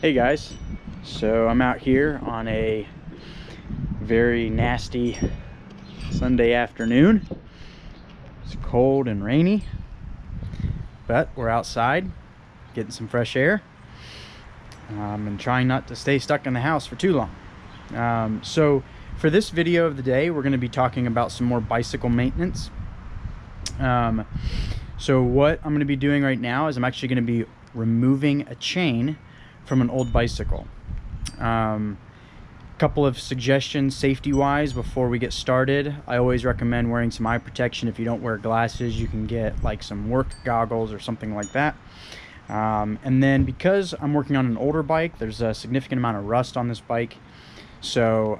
Hey guys, so I'm out here on a very nasty Sunday afternoon. It's cold and rainy, but we're outside getting some fresh air and trying not to stay stuck in the house for too long. So for this video of the day, we're going to be talking about some more bicycle maintenance. So what I'm going to be doing right now is I'm actually going to be removing a chain from an old bicycle. Couple of suggestions safety wise before we get started. I always recommend wearing some eye protection. If you don't wear glasses, you can get like some work goggles or something like that. And then because I'm working on an older bike, there's a significant amount of rust on this bike, so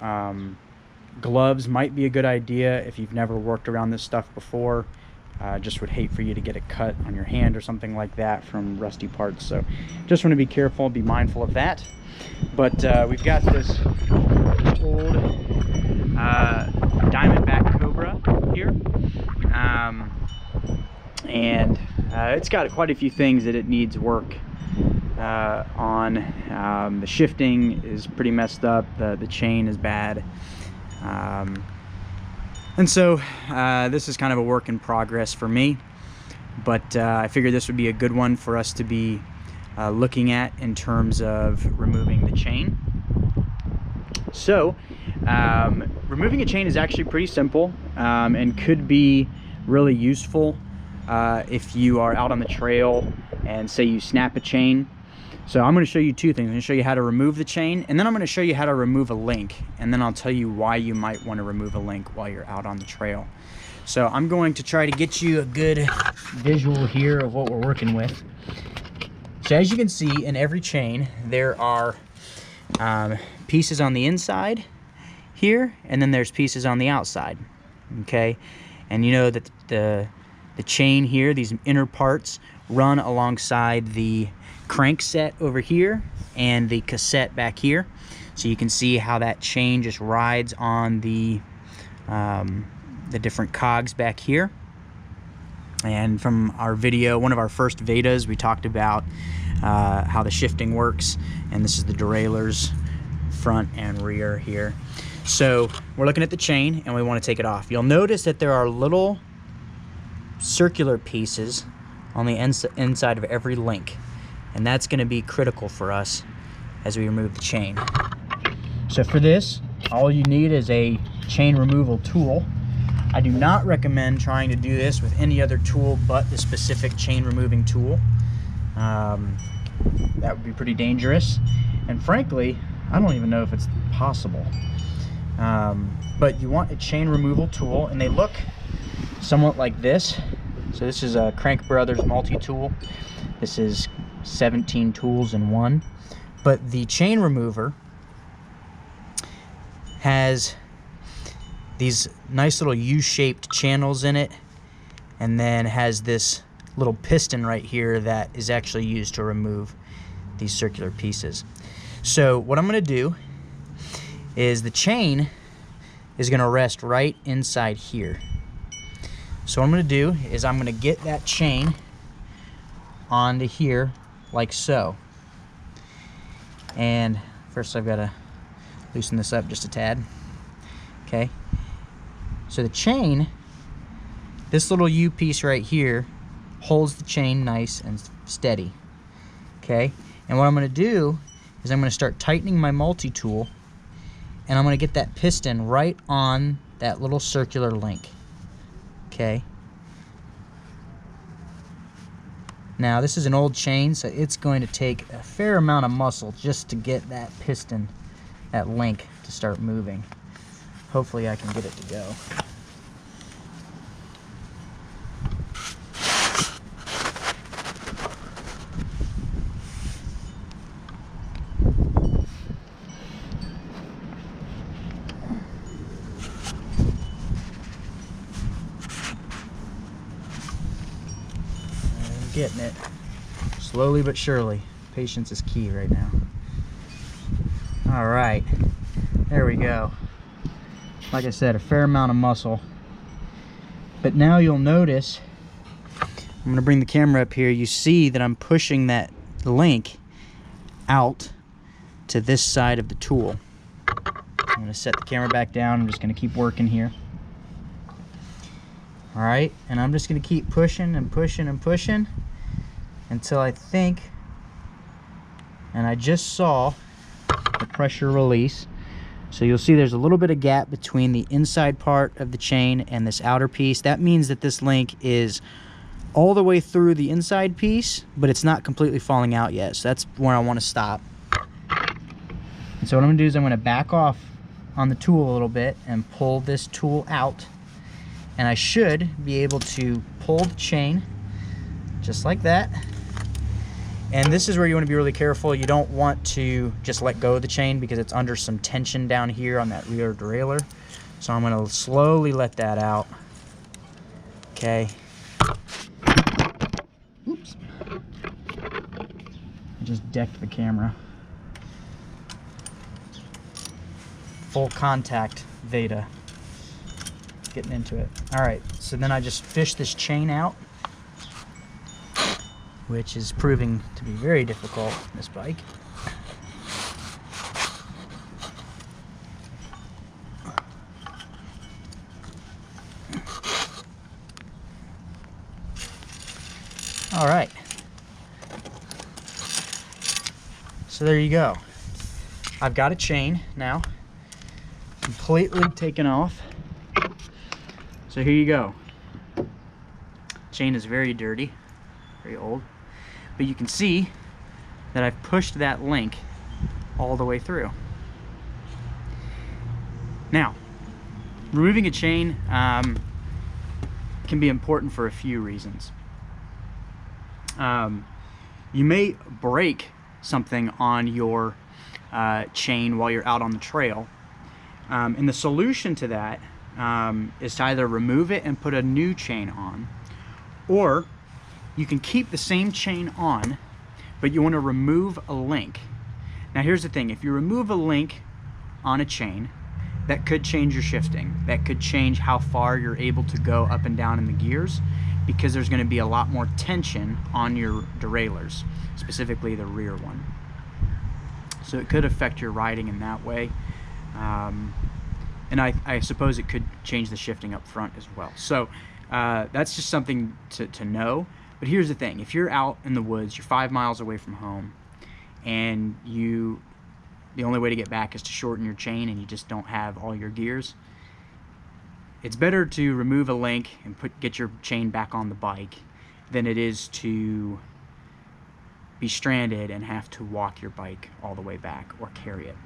gloves might be a good idea if you've never worked around this stuff before. Just would hate for you to get a cut on your hand or something like that from rusty parts, so just want to be careful, be mindful of that. But we've got this old Diamondback Cobra here, and it's got quite a few things that it needs work on. The shifting is pretty messed up, the chain is bad. And so this is kind of a work in progress for me, but I figured this would be a good one for us to be looking at in terms of removing the chain. So removing a chain is actually pretty simple and could be really useful if you are out on the trail and say you snap a chain. So I'm going to show you two things. I'm going to show you how to remove the chain, and then I'm going to show you how to remove a link, and then I'll tell you why you might want to remove a link while you're out on the trail. So I'm going to try to get you a good visual here of what we're working with. So as you can see, in every chain there are pieces on the inside here, and then there's pieces on the outside. Okay, and you know that the chain here, these inner parts, run alongside the crank set over here and the cassette back here. So you can see how that chain just rides on the different cogs back here. And from our video, one of our first VEDAs, we talked about how the shifting works, and this is the derailleurs front and rear here. So we're looking at the chain and we want to take it off. You'll notice that there are little circular pieces on the inside of every link, and that's going to be critical for us as we remove the chain. So for this, all you need is a chain removal tool. I do not recommend trying to do this with any other tool but the specific chain removing tool. That would be pretty dangerous, and frankly I don't even know if it's possible. But you want a chain removal tool, and they look somewhat like this. So this is a Crank Brothers multi-tool. This is 17 tools in one, but the chain remover has these nice little U-shaped channels in it, and then has this little piston right here that is actually used to remove these circular pieces. So what I'm going to do is the chain is going to rest right inside here. So what I'm going to do is I'm going to get that chain onto here like so. And first I've got to loosen this up just a tad. Okay. So the chain, this little U piece right here, holds the chain nice and steady. Okay. And what I'm going to do is I'm going to start tightening my multi-tool, and I'm going to get that piston right on that little circular link. Okay. Now this is an old chain, so it's going to take a fair amount of muscle just to get that piston, that link, to start moving. Hopefully I can get it to go. Getting it slowly but surely. Patience is key right now. All right, there we go. Like I said, a fair amount of muscle. But now you'll notice, I'm gonna bring the camera up here, you see that I'm pushing that link out to this side of the tool. I'm going to set the camera back down. I'm just going to keep working here. All right, and I'm just going to keep pushing and pushing and pushing until I think, and I just saw the pressure release. So you'll see there's a little bit of gap between the inside part of the chain and this outer piece. That means that this link is all the way through the inside piece, but it's not completely falling out yet. So that's where I want to stop. And so what I'm going to do is I'm going to back off on the tool a little bit and pull this tool out. And I should be able to pull the chain just like that. And this is where you want to be really careful. You don't want to just let go of the chain because it's under some tension down here on that rear derailleur. So I'm going to slowly let that out. Okay. Oops. I just decked the camera. Full contact VEDA. Getting into it. All right, so then I just fish this chain out, which is proving to be very difficult on this bike. All right, so there you go. I've got a chain now, completely taken off. So here you go. Chain is very dirty, very old. But you can see that I've pushed that link all the way through. Now, removing a chain can be important for a few reasons. You may break something on your chain while you're out on the trail. And the solution to that is to either remove it and put a new chain on, or you can keep the same chain on, but you want to remove a link. Now here's the thing, if you remove a link on a chain, that could change your shifting. That could change how far you're able to go up and down in the gears, because there's going to be a lot more tension on your derailleurs, specifically the rear one. So it could affect your riding in that way. And I suppose it could change the shifting up front as well. So that's just something to know. But here's the thing, if you're out in the woods, you're 5 miles away from home, and the only way to get back is to shorten your chain and you just don't have all your gears, it's better to remove a link and get your chain back on the bike than it is to be stranded and have to walk your bike all the way back or carry it,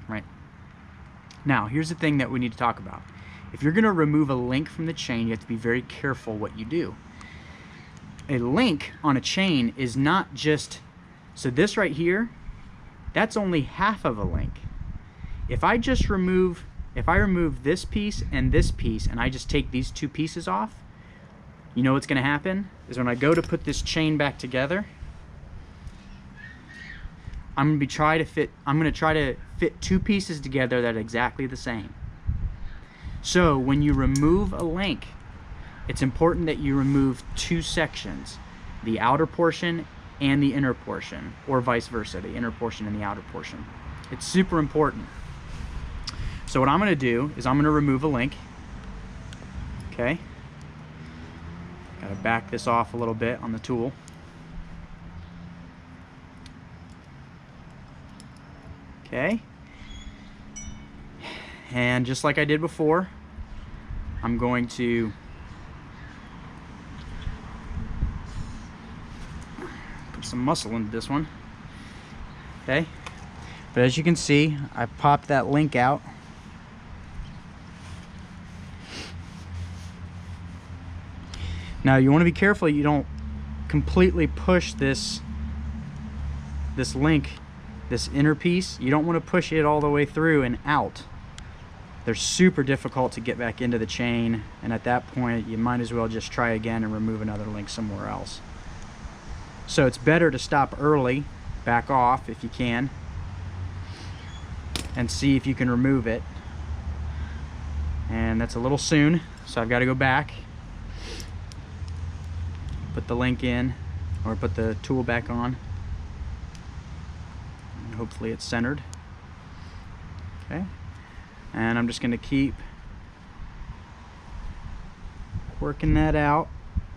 right? Now, here's the thing that we need to talk about. If you're going to remove a link from the chain, you have to be very careful what you do. A link on a chain is not just, so this right here, that's only half of a link. If I remove this piece and I just take these two pieces off, you know what's going to happen? Is when I go to put this chain back together, I'm going to try to fit two pieces together that are exactly the same. So when you remove a link, it's important that you remove two sections, the outer portion and the inner portion, or vice versa, the inner portion and the outer portion. It's super important. So what I'm going to do is I'm going to remove a link. Okay. Got to back this off a little bit on the tool. Okay. And just like I did before, I'm going to put some muscle into this one. Okay. But as you can see, I popped that link out. Now you want to be careful you don't completely push this link, this inner piece. You don't want to push it all the way through and out. They're super difficult to get back into the chain, and at that point you might as well just try again and remove another link somewhere else. So it's better to stop early, back off if you can, and see if you can remove it. And that's a little soon, so I've got to go back, put the link in, or put the tool back on, and hopefully it's centered. Okay, and I'm just going to keep working that out.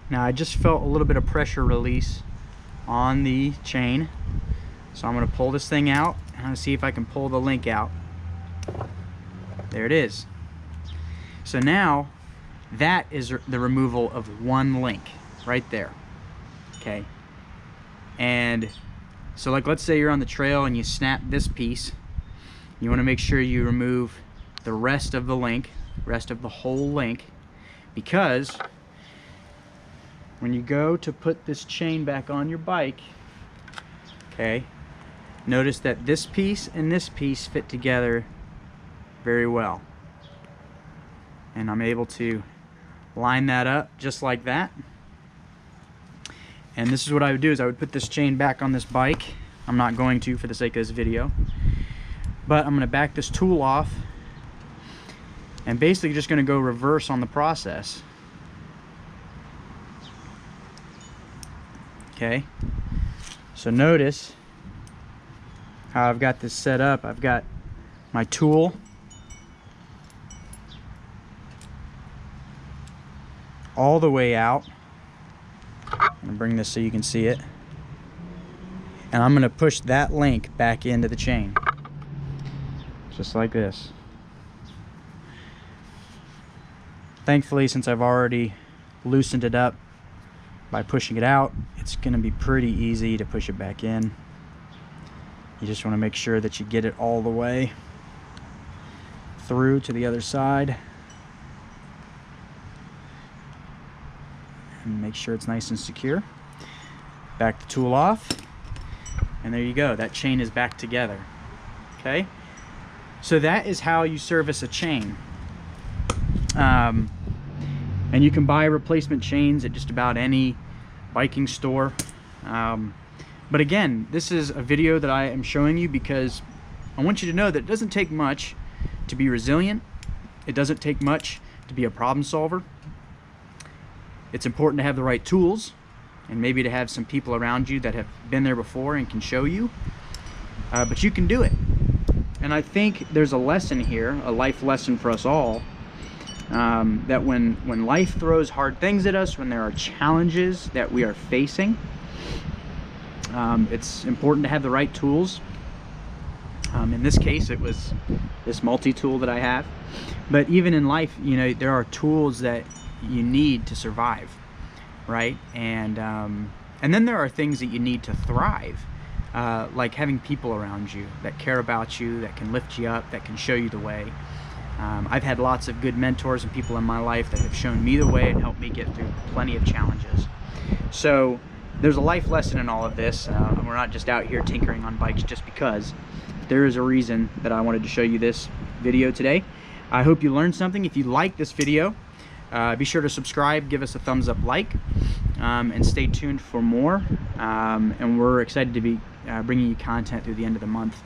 Now I just felt a little bit of pressure release on the chain, so I'm going to pull this thing out and I'm going to see if I can pull the link out. There it is. So now that is the removal of one link right there. Okay, and so like let's say you're on the trail and you snap this piece. You want to make sure you remove the rest of the link, rest of the whole link, because when you go to put this chain back on your bike, okay, notice that this piece and this piece fit together very well. And I'm able to line that up just like that. And this is what I would do, is I would put this chain back on this bike. I'm not going to for the sake of this video, but I'm going to back this tool off and basically just going to go reverse on the process. Okay, so notice how I've got this set up. I've got my tool all the way out. I'm gonna bring this so you can see it, and I'm gonna push that link back into the chain just like this. Thankfully, since I've already loosened it up by pushing it out, it's going to be pretty easy to push it back in. You just want to make sure that you get it all the way through to the other side and make sure it's nice and secure. Back the tool off, and there you go, that chain is back together. Okay, so that is how you service a chain. And you can buy replacement chains at just about any biking store. But again, this is a video that I am showing you because I want you to know that it doesn't take much to be resilient. It doesn't take much to be a problem solver. It's important to have the right tools and maybe to have some people around you that have been there before and can show you. But you can do it. And I think there's a lesson here, a life lesson for us all, that when life throws hard things at us, when there are challenges that we are facing, it's important to have the right tools. In this case, it was this multi-tool that I have. But even in life, you know, there are tools that you need to survive, right? And then there are things that you need to thrive, like having people around you that care about you, that can lift you up, that can show you the way. I've had lots of good mentors and people in my life that have shown me the way and helped me get through plenty of challenges. So there's a life lesson in all of this. We're not just out here tinkering on bikes just because. There is a reason that I wanted to show you this video today. I hope you learned something. If you like this video, be sure to subscribe, give us a thumbs up like, and stay tuned for more. And we're excited to be bringing you content through the end of the month,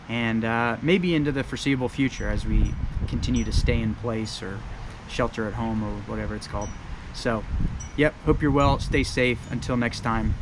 and maybe into the foreseeable future as we continue to stay in place or shelter at home or whatever it's called. So, yep, hope you're well, stay safe, until next time.